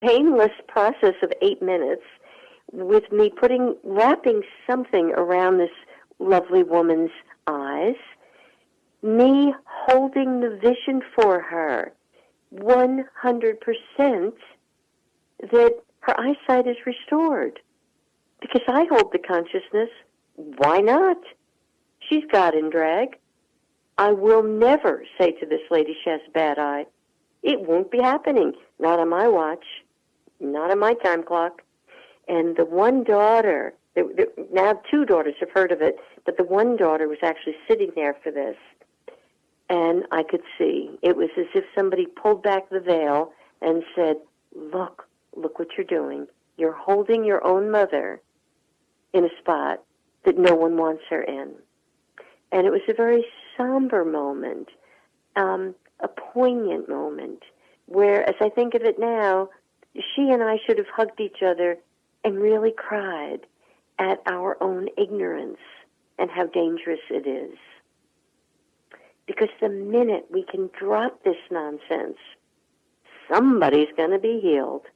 painless process of 8 minutes with me wrapping something around this lovely woman's eyes, me holding the vision for her 100% that her eyesight is restored. Because I hold the consciousness, why not? She's God in drag. I will never say to this lady she has a bad eye. It won't be happening. Not on my watch. Not on my time clock. And the one daughter, now 2 daughters have heard of it, but the one daughter was actually sitting there for this. And I could see. It was as if somebody pulled back the veil and said, look what you're doing. You're holding your own mother in a spot that no one wants her in. And it was a very somber moment, a poignant moment, where, as I think of it now, she and I should have hugged each other and really cried at our own ignorance and how dangerous it is. Because the minute we can drop this nonsense, somebody's going to be healed.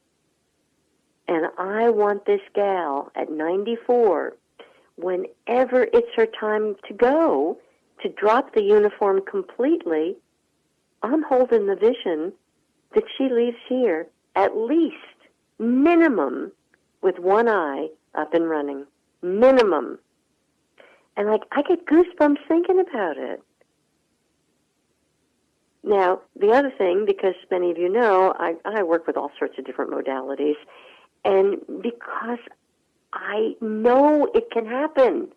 And I want this gal at 94, whenever it's her time to go, to drop the uniform completely. I'm holding the vision that she leaves here at least, minimum, with one eye up and running. Minimum. And I get goosebumps thinking about it. Now, the other thing, because many of you know, I work with all sorts of different modalities, and because I know it can happen.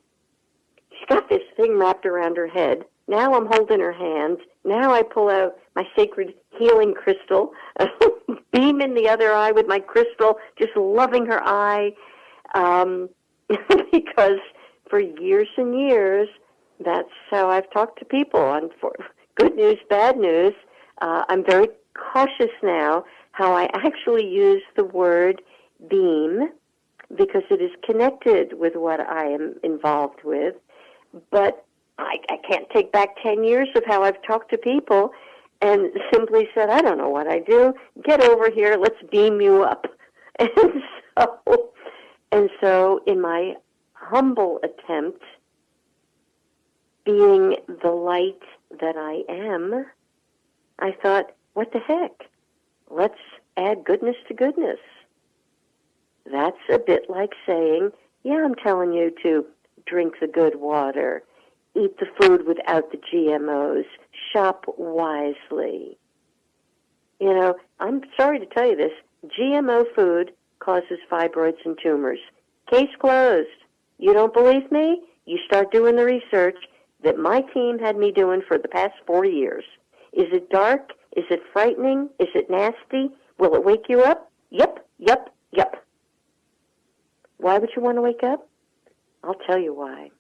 She's got this thing wrapped around her head. Now I'm holding her hand. Now I pull out my sacred healing crystal, beam in the other eye with my crystal, just loving her eye, because for years and years, that's how I've talked to people. And for good news, bad news, I'm very cautious now how I actually use the word beam, because it is connected with what I am involved with. But I can't take back 10 years of how I've talked to people and simply said, I don't know what I do. Get over here. Let's beam you up. And so in my humble attempt, being the light that I am, I thought, what the heck? Let's add goodness to goodness. That's a bit like saying, yeah, I'm telling you to drink the good water, eat the food without the GMOs, shop wisely. You know, I'm sorry to tell you this, GMO food causes fibroids and tumors. Case closed. You don't believe me? You start doing the research that my team had me doing for the past 4 years. Is it dark? Is it frightening? Is it nasty? Will it wake you up? Yep. Why would you want to wake up? I'll tell you why.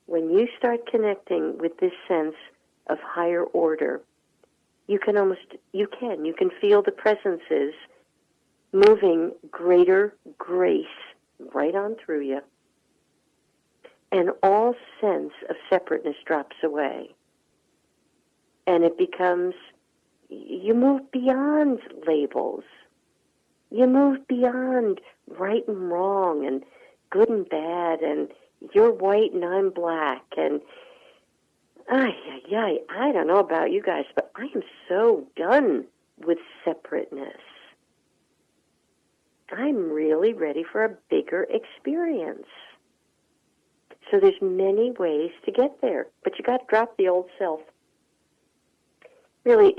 When you start connecting with this sense of higher order, you can feel the presences moving greater grace right on through you. And all sense of separateness drops away. And it becomes, you move beyond labels. You move beyond right and wrong and good and bad and you're white and I'm black and I don't know about you guys, but I am so done with separateness. I'm really ready for a bigger experience. So there's many ways to get there, but you got to drop the old self. Really,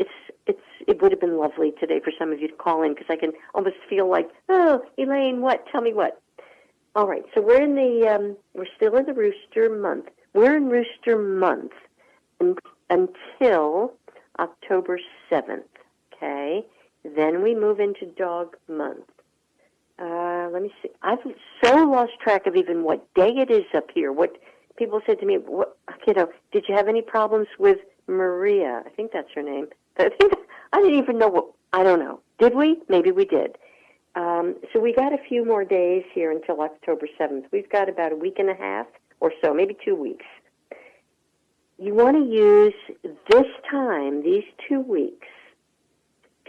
it would have been lovely today for some of you to call in because I can almost feel like, oh, Elaine, what? Tell me what. All right, so we're still in the Rooster month. We're in Rooster month until October 7th, okay? Then we move into Dog month. Let me see. I've so lost track of even what day it is up here. What people said to me, did you have any problems with Maria? I think that's her name. I didn't even know I don't know. Did we? Maybe we did. So we got a few more days here until October 7th. We've got about a week and a half or so, maybe 2 weeks. You want to use this time, these 2 weeks,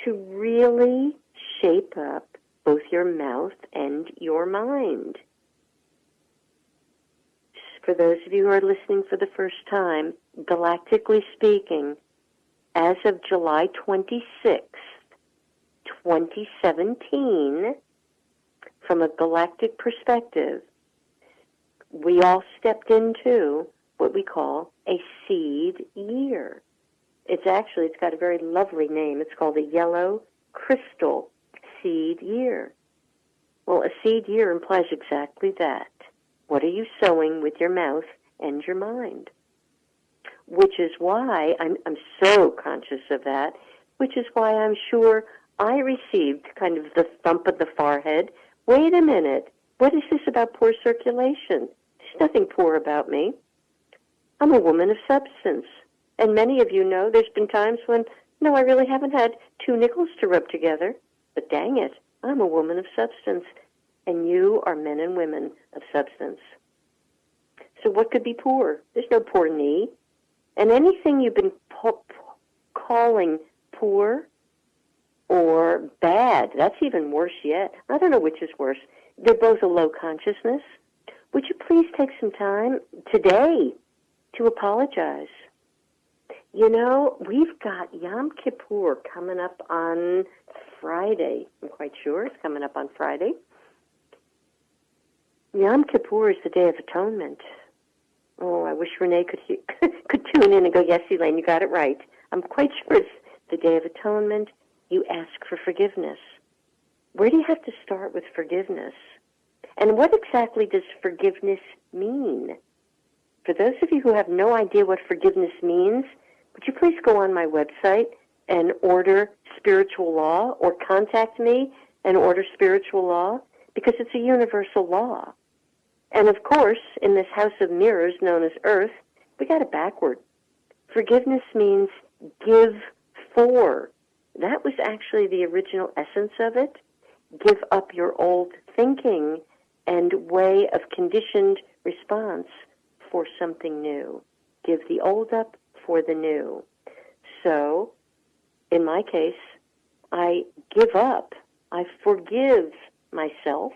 to really shape up both your mouth and your mind. For those of you who are listening for the first time, galactically speaking, as of July 26th, 2017, from a galactic perspective, we all stepped into what we call a seed year. It's got a very lovely name. It's called a yellow crystal seed year. Well, a seed year implies exactly that. What are you sowing with your mouth and your mind? Which is why I'm so conscious of that, which is why I'm sure I received kind of the thump of the forehead. Wait a minute. What is this about poor circulation? There's nothing poor about me. I'm a woman of substance. And many of you know there's been times when, no, I really haven't had two nickels to rub together. But dang it, I'm a woman of substance. And you are men and women of substance. So what could be poor? There's no poor knee. And anything you've been calling poor or bad, that's even worse yet. I don't know which is worse. They're both a low consciousness. Would you please take some time today to apologize? You know, we've got Yom Kippur coming up on Friday. I'm quite sure it's coming up on Friday. Yom Kippur is the Day of Atonement. Oh, I wish Renee could tune in and go, yes, Elaine, you got it right. I'm quite sure it's the Day of Atonement. You ask for forgiveness. Where do you have to start with forgiveness? And what exactly does forgiveness mean? For those of you who have no idea what forgiveness means, would you please go on my website and order Spiritual Law, or contact me and order Spiritual Law, because it's a universal law. And of course, in this house of mirrors known as Earth, we got it backward. Forgiveness means give for. That was actually the original essence of it. Give up your old thinking and way of conditioned response for something new. Give the old up for the new. So, in my case, I give up. I forgive myself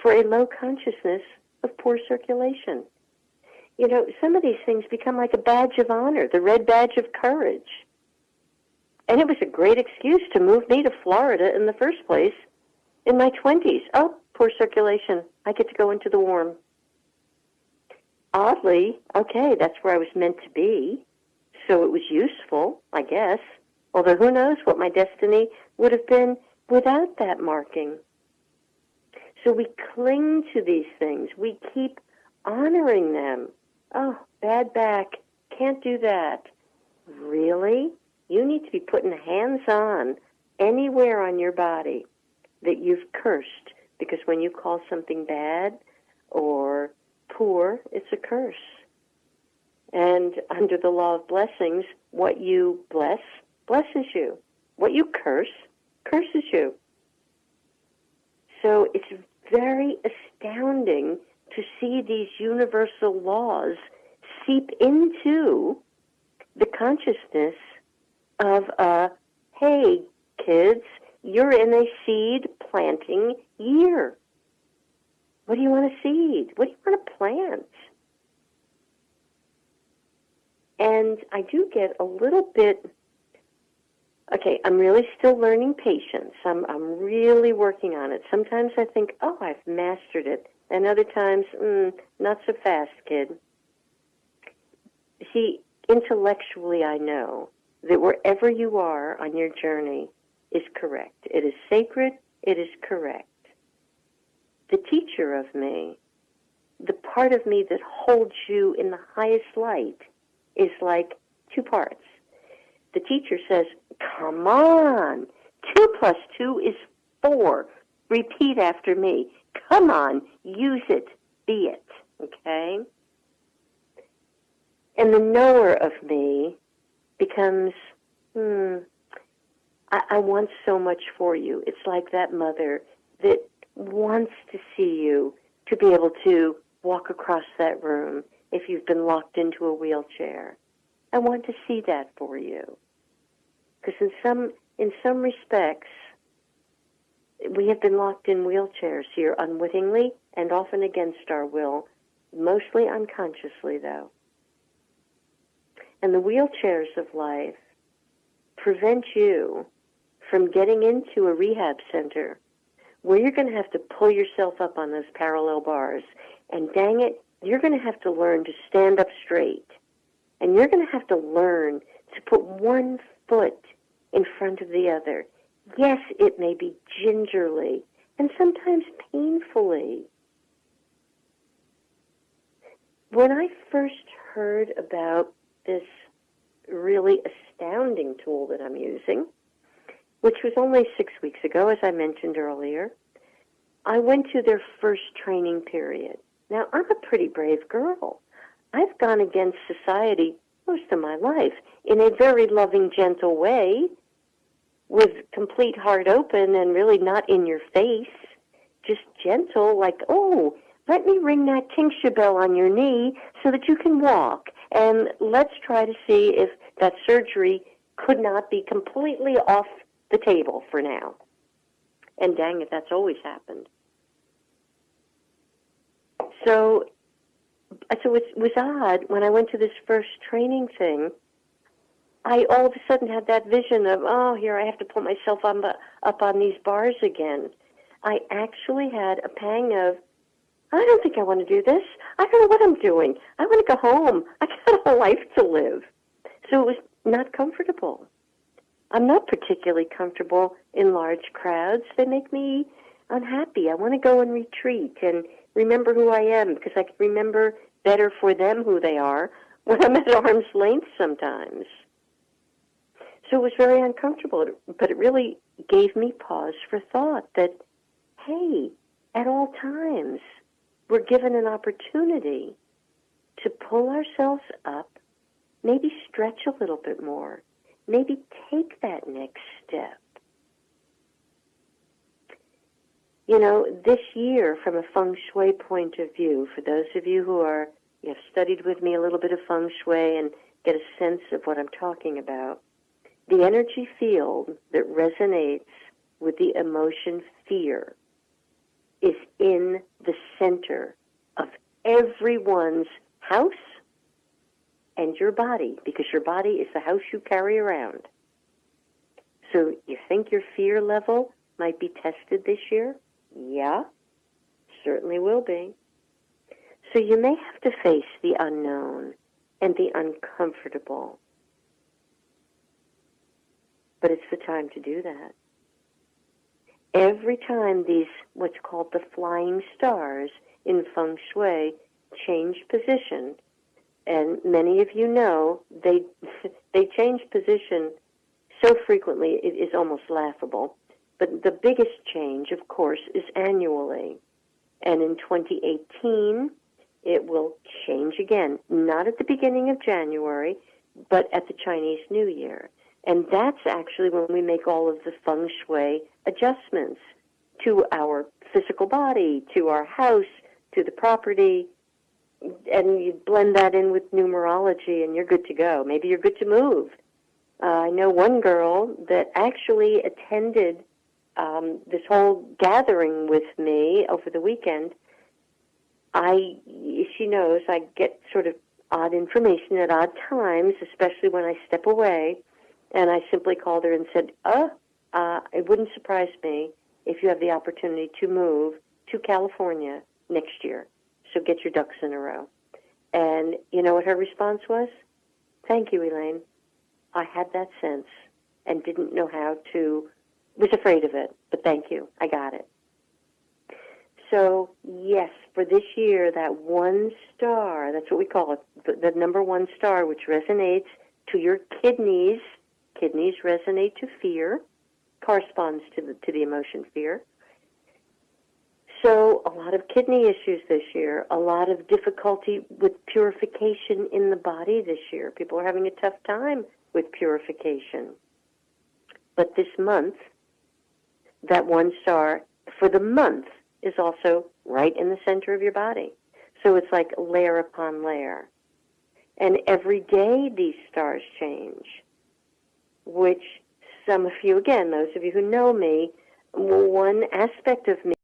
for a low consciousness of poor circulation. You know, some of these things become like a badge of honor, the red badge of courage. And it was a great excuse to move me to Florida in the first place in my 20s. Oh, poor circulation. I get to go into the warm. Oddly, okay, that's where I was meant to be. So it was useful, I guess. Although who knows what my destiny would have been without that marking. So we cling to these things. We keep honoring them. Oh, bad back. Can't do that. Really? You need to be putting hands on anywhere on your body that you've cursed. Because when you call something bad or poor, it's a curse. And under the law of blessings, what you bless, blesses you. What you curse, curses you. So it's very astounding to see these universal laws seep into the consciousness of, hey, kids, you're in a seed planting year. What do you want to seed? What do you want to plant? And I do get a little bit, okay, I'm really still learning patience. I'm really working on it. Sometimes I think, oh, I've mastered it. And other times, not so fast, kid. See, intellectually I know that wherever you are on your journey is correct. It is sacred. It is correct. The teacher of me, the part of me that holds you in the highest light, is like two parts. The teacher says, come on, 2 plus 2 is 4. Repeat after me. Come on, use it, be it, okay? And the knower of me becomes, I want so much for you. It's like that mother that wants to see you to be able to walk across that room if you've been locked into a wheelchair. I want to see that for you. Because in some respects, We have been locked in wheelchairs here unwittingly and often against our will, mostly unconsciously, though. And the wheelchairs of life prevent you from getting into a rehab center where you're going to have to pull yourself up on those parallel bars. And dang it, you're going to have to learn to stand up straight. And you're going to have to learn to put one foot in front of the other. Yes, it may be gingerly and sometimes painfully. When I first heard about this really astounding tool that I'm using, which was only 6 weeks ago, as I mentioned earlier, I went to their first training period. Now, I'm a pretty brave girl. I've gone against society most of my life in a very loving, gentle way, with complete heart open and really not in your face, just gentle, like, oh, let me ring that tincture bell on your knee so that you can walk, and let's try to see if that surgery could not be completely off the table for now. And dang it, that's always happened. So it was odd. When I went to this first training thing, I all of a sudden had that vision of, oh, here I have to pull myself up on these bars again. I actually had a pang of, I don't think I want to do this. I don't know what I'm doing. I want to go home. I got a life to live. So it was not comfortable. I'm not particularly comfortable in large crowds. They make me unhappy. I want to go and retreat and remember who I am, because I can remember better for them who they are when I'm at arm's length sometimes. So it was very uncomfortable, but it really gave me pause for thought that, hey, at all times, we're given an opportunity to pull ourselves up, maybe stretch a little bit more, maybe take that next step. You know, this year, from a feng shui point of view, for those of you who have studied with me a little bit of feng shui and get a sense of what I'm talking about, the energy field that resonates with the emotion fear is in the center of everyone's house and your body, because your body is the house you carry around. So you think your fear level might be tested this year? Yeah, certainly will be. So you may have to face the unknown and the uncomfortable. But it's the time to do that. Every time these, what's called the flying stars in feng shui, change position, and many of you know they change position so frequently it is almost laughable. But the biggest change, of course, is annually. And in 2018, it will change again, not at the beginning of January, but at the Chinese New Year. And that's actually when we make all of the feng shui adjustments to our physical body, to our house, to the property, and you blend that in with numerology and you're good to go. Maybe you're good to move. I know one girl that actually attended this whole gathering with me over the weekend. She knows I get sort of odd information at odd times, especially when I step away. And I simply called her and said, it wouldn't surprise me if you have the opportunity to move to California next year. So get your ducks in a row. And you know what her response was? Thank you, Elaine. I had that sense and didn't know how to, was afraid of it, but thank you. I got it. So, yes, for this year, that one star, that's what we call it, the number one star, which resonates to your kidneys. Kidneys resonate to fear, corresponds to the emotion fear. So a lot of kidney issues this year, a lot of difficulty with purification in the body this year. People are having a tough time with purification. But this month, that one star for the month is also right in the center of your body. So it's like layer upon layer. And every day these stars change, which some of you, again, those of you who know me, one aspect of me